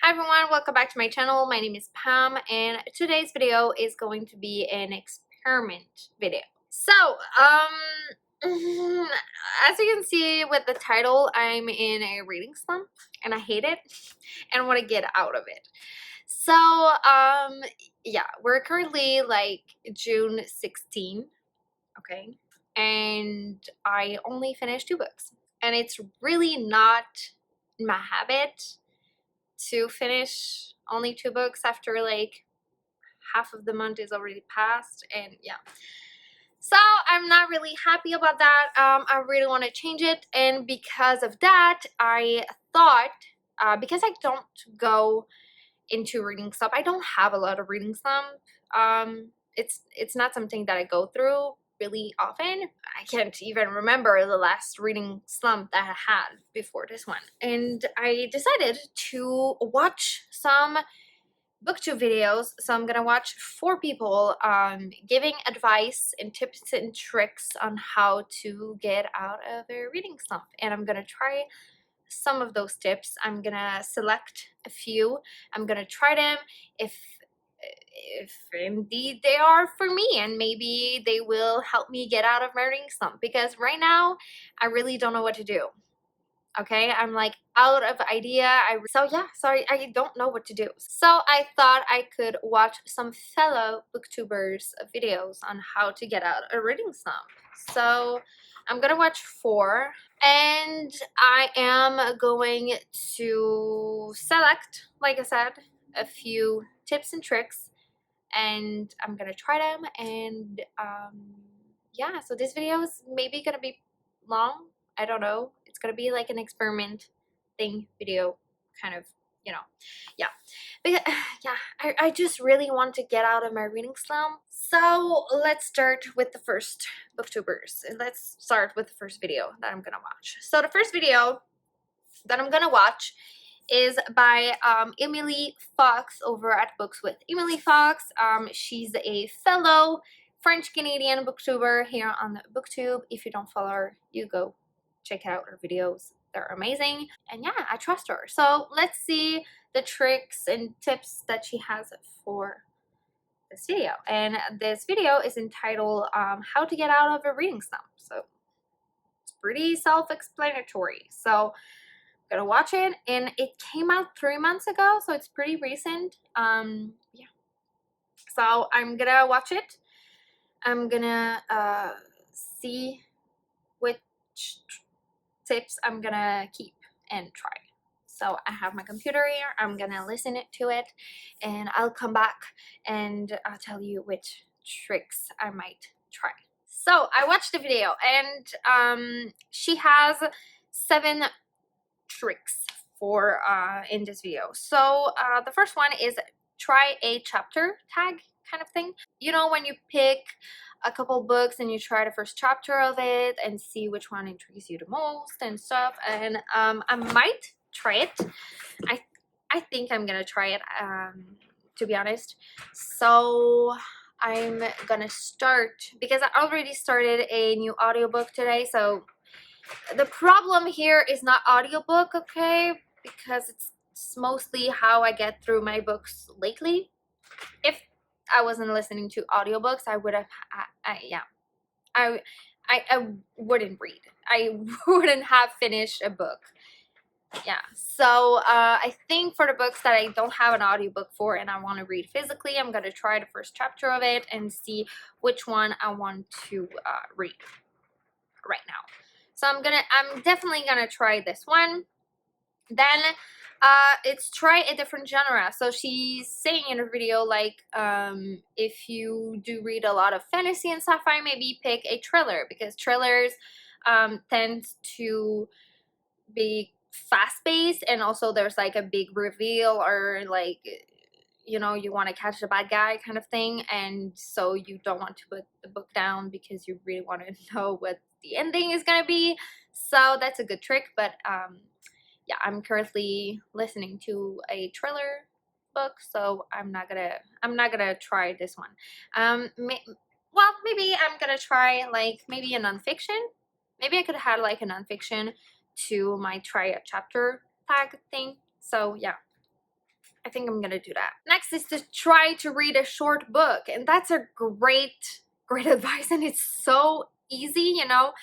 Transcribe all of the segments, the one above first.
Hi everyone, welcome back to my channel. My name is Pam and today's video is going to be an experiment video. So, as you can see with the title, I'm in a reading slump and I hate it and I want to get out of it. So, yeah, we're currently like June 16, okay? And I only finished 2 books. And it's really not my habit to finish only 2 books after like half of the month is already passed, and yeah, so I'm not really happy about that. I really want to change it, and because of that I thought, because I don't go into reading slump, I don't have a lot of reading slump. It's not something that I go through really often. I can't even remember the last reading slump that I had before this one. And I decided to watch some booktube videos. So I'm gonna watch 4 people giving advice and tips and tricks on how to get out of a reading slump. And I'm gonna try some of those tips. I'm gonna select a few. I'm gonna try them if indeed they are for me, and maybe they will help me get out of my reading slump, because right now I really don't know what to do. Okay, I'm like out of idea. So yeah, sorry, I don't know what to do. So I thought I could watch some fellow booktubers videos on how to get out a reading slump. So I'm gonna watch 4, and I am going to select, like I said, a few tips and tricks, and I'm gonna try them. And yeah, so this video is maybe gonna be long. I don't know. It's gonna be like an experiment thing video, kind of, you know. Yeah, but yeah, I just really want to get out of my reading slump. So let's start with the first booktubers. Let's start with the first video that I'm gonna watch. So the first video that I'm gonna watch is by Emily Fox over at Books with Emily Fox. She's a fellow French-Canadian booktuber here on Booktube. If you don't follow her, you go check out her videos. They're amazing. And yeah, I trust her. So let's see the tricks and tips that she has for this video. And this video is entitled How to Get Out of a Reading Slump. So it's pretty self-explanatory. So gonna watch it, and it came out 3 months ago, so it's pretty recent. Yeah, so I'm gonna watch it. I'm gonna see which tips I'm gonna keep and try. So I have my computer here. I'm gonna listen to it, and I'll come back and I'll tell you which tricks I might try. So I watched the video, and she has 7 tricks for in this video. So the first one is try a chapter tag kind of thing. You know, when you pick a couple books and you try the first chapter of it and see which one intrigues you the most and stuff. And I might try it. I think I'm gonna try it, to be honest. So I'm gonna start, because I already started a new audiobook today. So the problem here is not audiobook, okay, because it's mostly how I get through my books lately. If I wasn't listening to audiobooks, I would have I wouldn't read. I wouldn't have finished a book. Yeah, so I think for the books that I don't have an audiobook for and I want to read physically, I'm gonna try the first chapter of it and see which one I want to read right now. So I'm definitely gonna try this one. Then it's try a different genre. So she's saying in her video, like, if you do read a lot of fantasy and sci-fi, maybe pick a thriller, because thrillers tend to be fast-paced, and also there's like a big reveal, or like, you know, you want to catch the bad guy kind of thing, and so you don't want to put the book down because you really want to know what the ending is gonna be. So that's a good trick. But yeah, I'm currently listening to a thriller book, so I'm not gonna try this one. Well, maybe I'm gonna try like maybe a nonfiction. Maybe I could have like a nonfiction to my try a chapter tag thing. So yeah, I think I'm gonna do that. Next is to try to read a short book, and that's a great advice, and it's so easy, you know.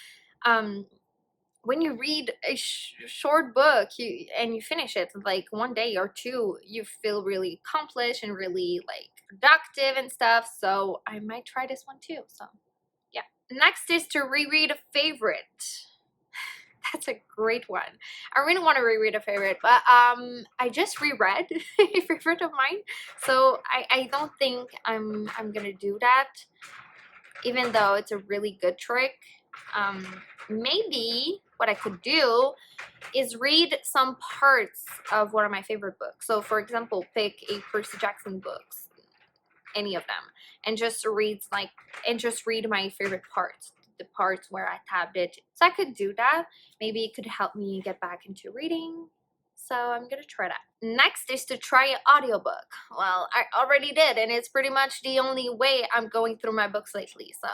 When you read a short book and you finish it like one day or two, you feel really accomplished and really like productive and stuff. So I might try this one too. So yeah. Next is to reread a favorite. That's a great one. I really want to reread a favorite, but I just reread a favorite of mine, so I don't think I'm gonna do that, even though it's a really good trick. Maybe what I could do is read some parts of one of my favorite books. So for example, pick a Percy Jackson books, any of them, and just read my favorite parts, the parts where I tabbed it. So I could do that. Maybe it could help me get back into reading. So I'm gonna try that. Next is to try an audiobook. Well, I already did, and it's pretty much the only way I'm going through my books lately, so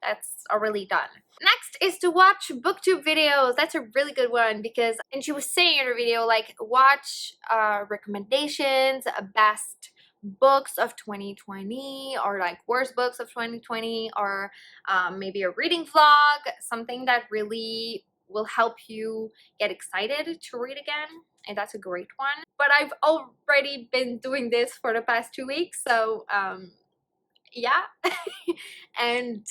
that's already done. Next is to watch booktube videos. That's a really good one because, and she was saying in her video, like, watch recommendations, best books of 2020, or like worst books of 2020, or maybe a reading vlog, something that really will help you get excited to read again. And that's a great one. But I've already been doing this for the past 2 weeks, so yeah. And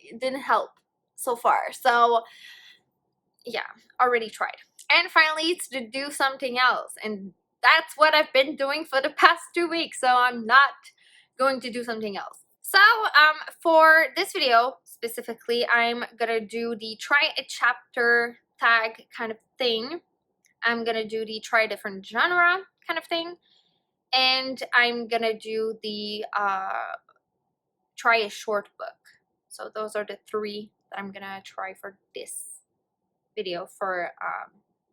it didn't help so far. So yeah, already tried. And finally, it's to do something else, and that's what I've been doing for the past 2 weeks, so I'm not going to do something else. So for this video specifically, I'm gonna do the try a chapter tag kind of thing. I'm gonna do the try a different genre kind of thing, and I'm gonna do the try a short book. So those are the 3 that I'm gonna try for this video for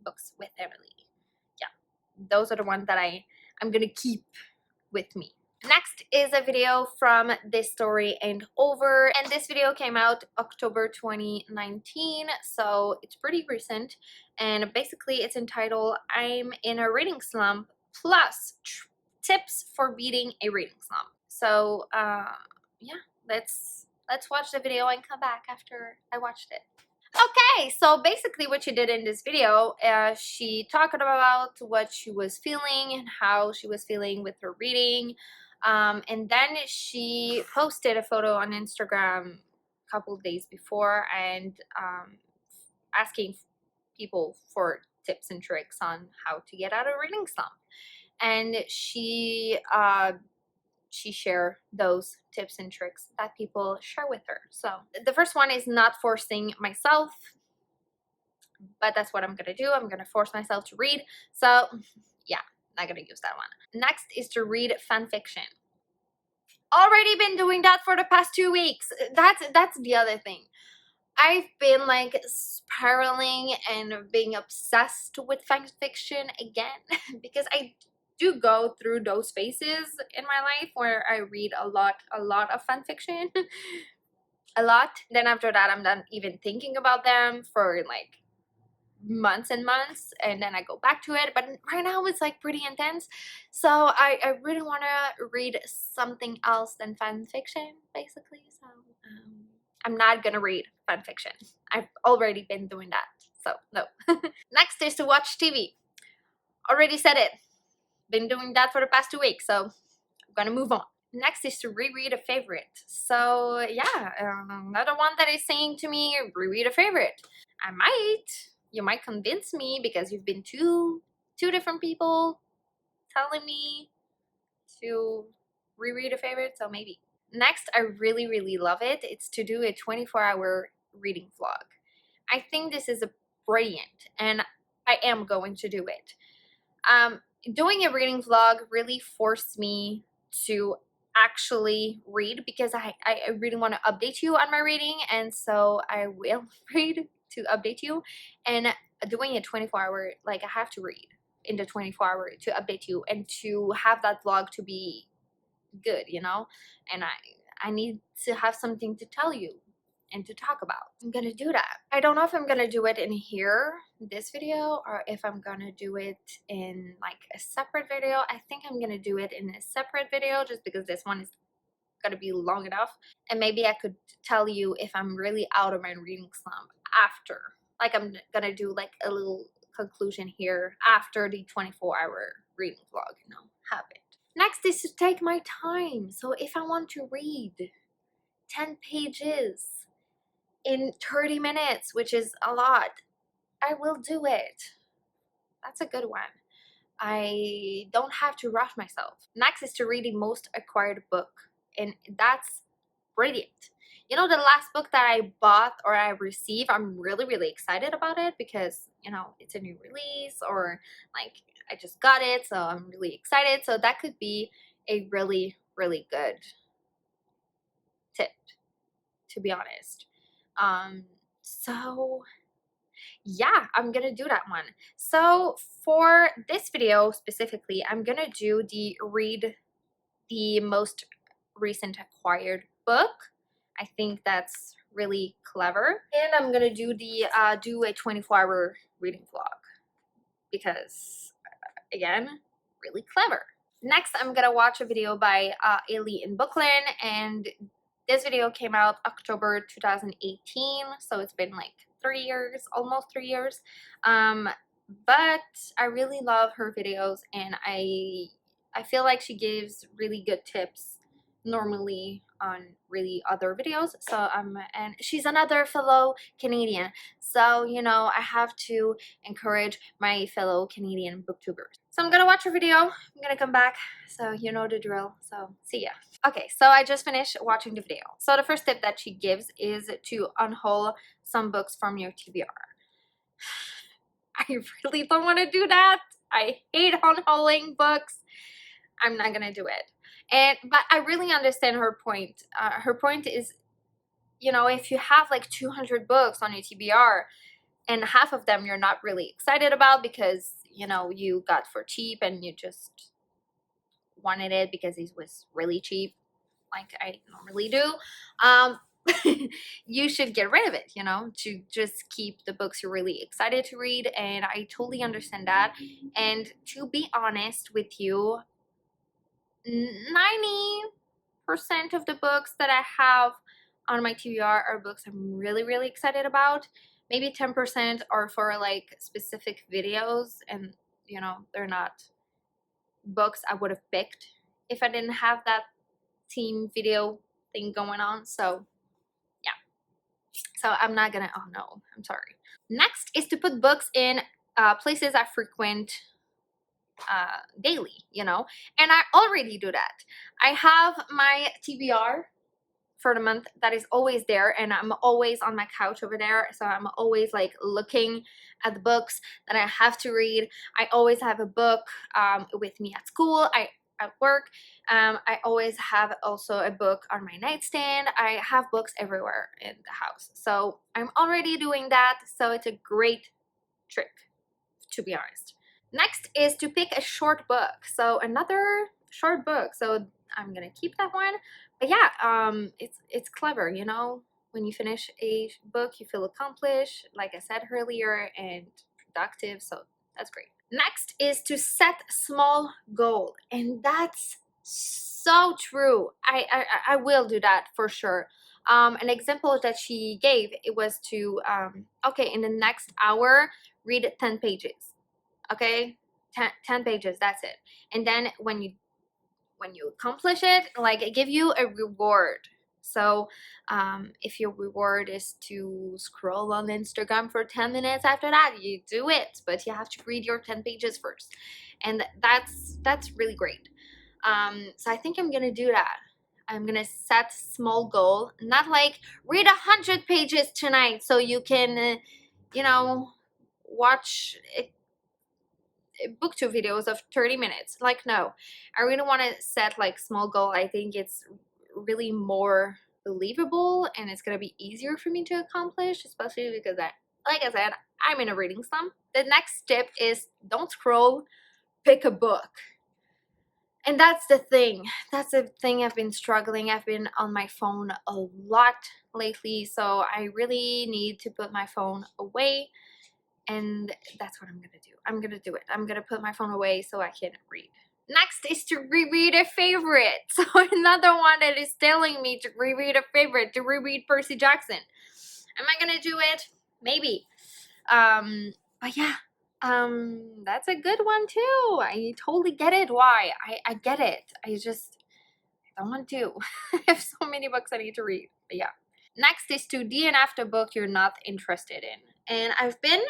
books with Emily. Yeah, those are the ones that I'm gonna keep with me. Next is a video from This Story Ain't Over, and this video came out October 2019, so it's pretty recent, and basically it's entitled I'm in a reading slump plus tips for beating a reading slump. So yeah, let's watch the video and come back after I watched it. Okay, so basically what she did in this video, she talked about what she was feeling and how she was feeling with her reading, and then she posted a photo on Instagram a couple of days before, and asking people for tips and tricks on how to get out of reading slump. And she shared those tips and tricks that people share with her. So the first one is not forcing myself, but that's what I'm gonna do. I'm gonna force myself to read. So yeah, not gonna use that one. Next is to read fan fiction. Already been doing that for the past 2 weeks. That's the other thing. I've been like spiraling and being obsessed with fan fiction again because I do go through those phases in my life where I read a lot of fan fiction. A lot. Then after that, I'm done even thinking about them for like months and months, and then I go back to it. But right now it's like pretty intense, so I really want to read something else than fan fiction, basically. So I'm not gonna read fan fiction. I've already been doing that, so no. Next is to watch TV. Already said it. Been doing that for the past 2 weeks, so I'm gonna move on. Next is to reread a favorite. So yeah, another one that is saying to me, reread a favorite. You might convince me because you've been two different people telling me to reread a favorite, so maybe. Next, I really love it. It's to do a 24-hour reading vlog. I think this is brilliant, and I am going to do it. Doing a reading vlog really forced me to actually read because I really want to update you on my reading, and so I will read to update you. And doing a 24-hour, like, I have to read in the 24-hour to update you and to have that vlog to be good, you know. And I need to have something to tell you and to talk about. I'm gonna do that. I don't know if I'm gonna do it in here, this video, or if I'm gonna do it in like a separate video. I think I'm gonna do it in a separate video just because this one is gonna be long enough. And maybe I could tell you if I'm really out of my reading slump after. Like I'm gonna do like a little conclusion here after the 24-hour reading vlog, you know, have it. Next is to take my time. So if I want to read 10 pages in 30 minutes, which is a lot, I will do it. That's a good one. I don't have to rush myself. Next is to read the most acquired book, and that's brilliant. You know, the last book that I bought or I received, I'm really excited about it because, you know, it's a new release, or like I just got it, so I'm really excited. So that could be a really good tip, to be honest. So yeah, I'm gonna do that one. So for this video specifically, I'm gonna do the read the most recent acquired book. I think that's really clever. And I'm gonna do the do a 24-hour reading vlog because again, really clever. Next, I'm gonna watch a video by Ailey in Brooklyn, and this video came out October 2018, so it's been like 3 years, almost 3 years. But I really love her videos, and I feel like she gives really good tips normally on really other videos. So and she's another fellow Canadian, so you know I have to encourage my fellow Canadian booktubers. So I'm gonna watch her video, I'm gonna come back, so you know the drill. So see ya. Okay, so I just finished watching the video. So the first tip that she gives is to unhaul some books from your TBR. I really don't want to do that. I hate unhauling books. I'm not gonna do it. But I really understand her point. Her point is, you know, if you have like 200 books on your TBR and half of them you're not really excited about because, you know, you got for cheap and you just wanted it because it was really cheap, like I normally do, you should get rid of it, you know, to just keep the books you're really excited to read. And I totally understand that. And to be honest with you, 90% of the books that I have on my TBR are books I'm really excited about. Maybe 10% are for like specific videos, and you know, they're not books I would have picked if I didn't have that team video thing going on. So yeah, so I'm not gonna, oh no, I'm sorry. Next is to put books in places I frequent daily, you know, and I already do that. I have my TBR for the month that is always there, and I'm always on my couch over there, so I'm always like looking at the books that I have to read. I always have a book with me at school, at work. I always have also a book on my nightstand. I have books everywhere in the house, so I'm already doing that, so it's a great trick, to be honest. Next is to pick a short book. So another short book, so I'm gonna keep that one. But yeah, it's clever, you know, when you finish a book you feel accomplished, like I said earlier, and productive, so that's great. Next is to set small goal, and that's so true. I will do that for sure. An example that she gave, it was to okay, in the next hour read 10 pages. Okay, 10 pages, that's it. And then when you accomplish it, like, give you a reward. So if your reward is to scroll on Instagram for 10 minutes, after that you do it, but you have to read your 10 pages first, and that's really great. So I think I'm gonna do that. I'm gonna set small goal, not like read 100 pages tonight so you can you know, watch booktube videos of 30 minutes. Like, no, I really want to set like small goal. I think it's really more believable, and it's gonna be easier for me to accomplish, especially because like I said, I'm in a reading slump. The next tip is don't scroll, pick a book. And that's the thing. That's the thing I've been struggling. I've been on my phone a lot lately, so I really need to put my phone away, and that's what I'm gonna do. I'm gonna do it. I'm gonna put my phone away so I can read. Next is to reread a favorite. So another one that is telling me to reread a favorite, to reread Percy Jackson. Am I gonna do it? Maybe. But yeah, that's a good one too. I totally get it. Why? I get it. I don't want to. I have so many books I need to read. But yeah. Next is to DNF the book you're not interested in. And I've been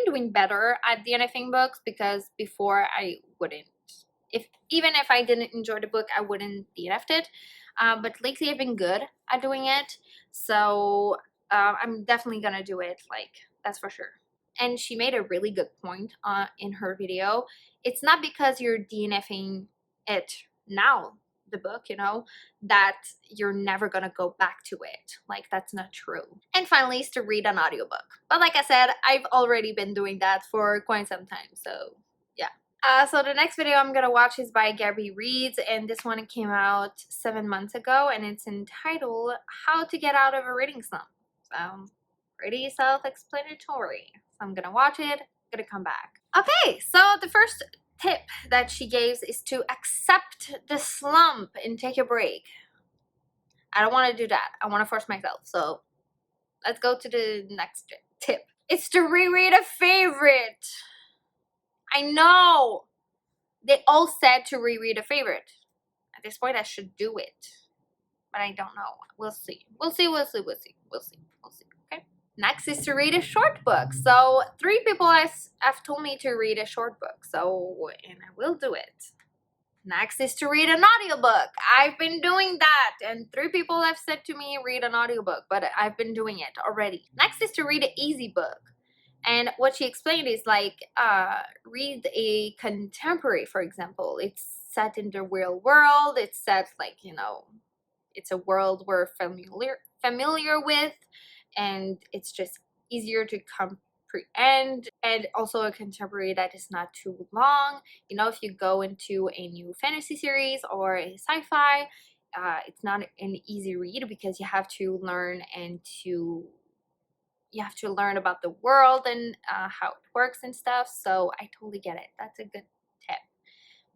doing better at DNFing books, because before I wouldn't. Even if I didn't enjoy the book, I wouldn't DNF it. But lately I've been good at doing it. So I'm definitely gonna do it, like, that's for sure. And she made a really good point in her video. It's not because you're DNFing it now, the book, that you're never gonna go back to it. Like, that's not true. And finally is to read an audiobook. But like I said, I've already been doing that for quite some time, so yeah. So the next video I'm gonna watch is by Gabby Reads, and this one came out 7 months ago, and it's entitled How to Get Out of a Reading Slump. So pretty self-explanatory. So I'm gonna watch it, gonna come back. Okay, so the first tip that she gives is to accept the slump and take a break. I don't want to do that. I want to force myself. So let's go to the next tip. It's to reread a favorite. I know. They all said to reread a favorite. At this point, I should do it. But I don't know. We'll see. We'll see. Okay. Next is to read a short book. So 3 people have told me to read a short book. So, and I will do it. Next is to read an audiobook. I've been doing that, and 3 people have said to me read an audiobook, but I've been doing it already. Next is to read an easy book. And what she explained is like, read a contemporary, for example. It's set in the real world. It's set like, it's a world we're familiar with, and it's just easier to comprehend. And also a contemporary that is not too long. If you go into a new fantasy series or a sci-fi, it's not an easy read, because you have to learn about the world and how it works and stuff. So I totally get it. That's a good tip.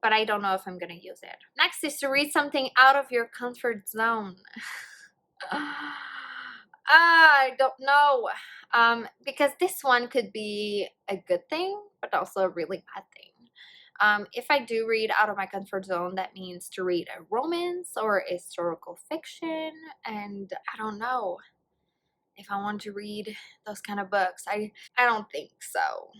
But I don't know if I'm gonna use it. Next is to read something out of your comfort zone. I don't know. Because this one could be a good thing, but also a really bad thing. If I do read out of my comfort zone, that means to read a romance or a historical fiction, and I don't know if I want to read those kind of books. I don't think so.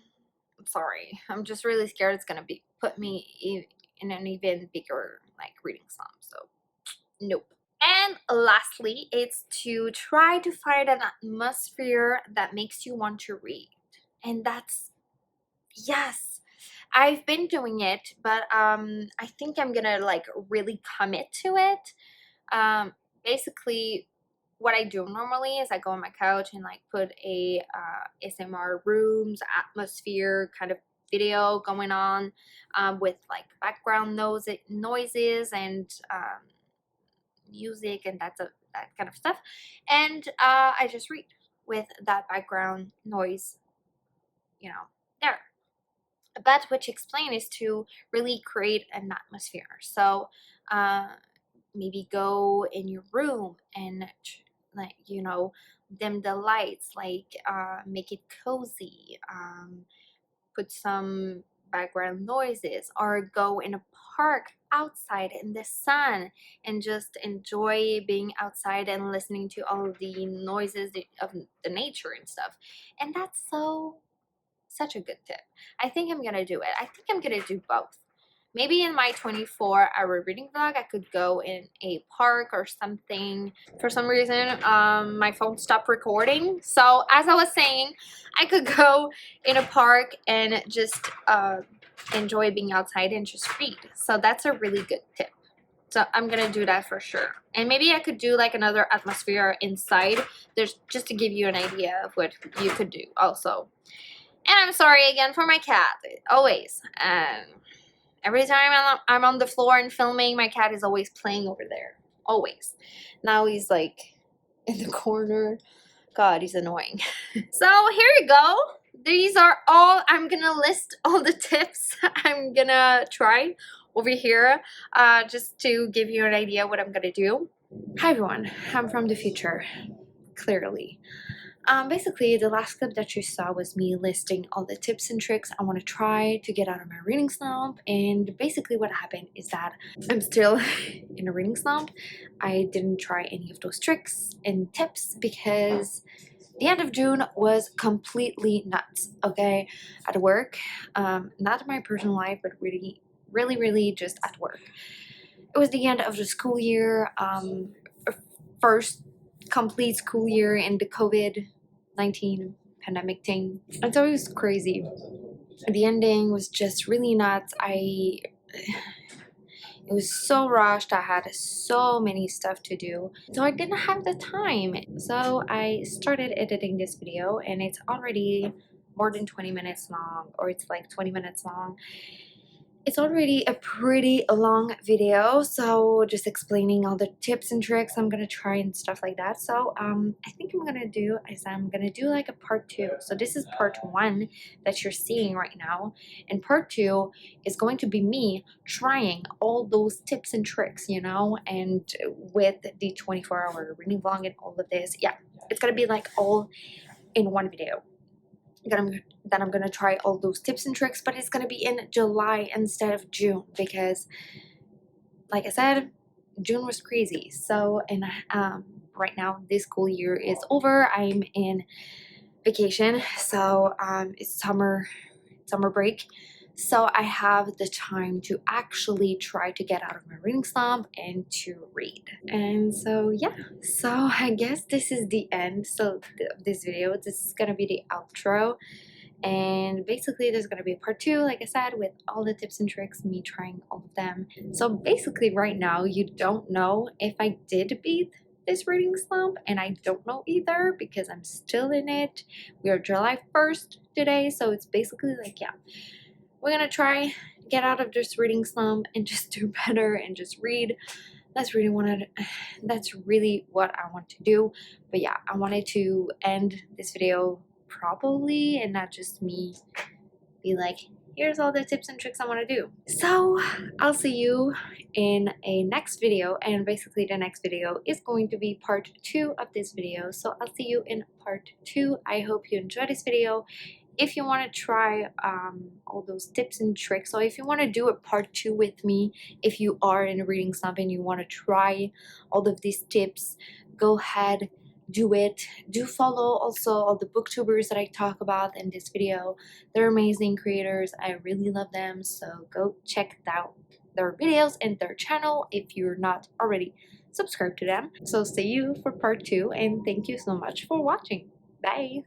I'm sorry. I'm just really scared it's gonna put me in an even bigger reading slump. So nope. And lastly, it's to try to find an atmosphere that makes you want to read. And yes, I've been doing it, but I think I'm gonna really commit to it. Basically, what I do normally is I go on my couch and put a ASMR rooms atmosphere kind of video going on, with background noises and music and that kind of stuff, and I just read with that background noise, there. But what you explain is to really create an atmosphere. So maybe go in your room and dim the lights, make it cozy, put some background noises, or go in a park outside in the sun and just enjoy being outside and listening to all of the noises of the nature and stuff. And that's such a good tip. I think I'm gonna do it. I think I'm gonna do both. Maybe in my 24-hour reading vlog, I could go in a park or something. For some reason, my phone stopped recording. So as I was saying, I could go in a park and just enjoy being outside and just read. So that's a really good tip. So I'm gonna do that for sure. And maybe I could do another atmosphere inside. There's just to give you an idea of what you could do also. And I'm sorry again for my cat, always. Every time I'm on the floor and filming, my cat is always playing over there. Always. Now he's like in the corner. God, he's annoying. So here you go. These are all, I'm gonna list all the tips I'm gonna try over here, just to give you an idea what I'm gonna do. Hi everyone, I'm from the future, clearly. Basically, the last clip that you saw was me listing all the tips and tricks I want to try to get out of my reading slump. And basically what happened is that I'm still in a reading slump. I didn't try any of those tricks and tips because the end of June was completely nuts, okay? At work, not in my personal life, but really just at work. It was the end of the school year, first complete school year in the COVID-19 pandemic thing. And so it was crazy. The ending was just really nuts. It was so rushed. I had so many stuff to do. So I didn't have the time. So I started editing this video and it's already more than 20 minutes long, or it's like 20 minutes long. It's already a pretty long video, so just explaining all the tips and tricks I'm gonna try and stuff like that. So I think I'm gonna do like a part 2. So this is part 1 that you're seeing right now, and part 2 is going to be me trying all those tips and tricks, you know, and with the 24-hour reading vlog and all of this. Yeah, it's gonna be like all in one video. Then I'm gonna try all those tips and tricks, but it's gonna be in July instead of June because, like I said, June was crazy. So, and right now this school year is over. I'm in vacation, so it's summer break. So I have the time to actually try to get out of my reading slump and to read. And so yeah, so I guess this is the end. So this video, this is gonna be the outro. And basically there's gonna be a part 2, like I said, with all the tips and tricks, me trying all of them. So basically right now you don't know if I did beat this reading slump, and I don't know either because I'm still in it. We are July 1st today, so it's basically like, yeah, we're gonna try get out of this reading slump and just do better and just read. That's really what I want to do. But yeah, I wanted to end this video properly and not just me be like, here's all the tips and tricks I want to do. So I'll see you in a next video, and basically the next video is going to be part 2 of this video. So I'll see you in part 2. I hope you enjoyed this video. If you want to try all those tips and tricks, so if you want to do a part 2 with me, if you are in a reading slump and you want to try all of these tips, go ahead, do it. Do follow also all the booktubers that I talk about in this video. They're amazing creators. I really love them, so go check out their videos and their channel if you're not already subscribed to them. So see you for part 2, and thank you so much for watching. Bye.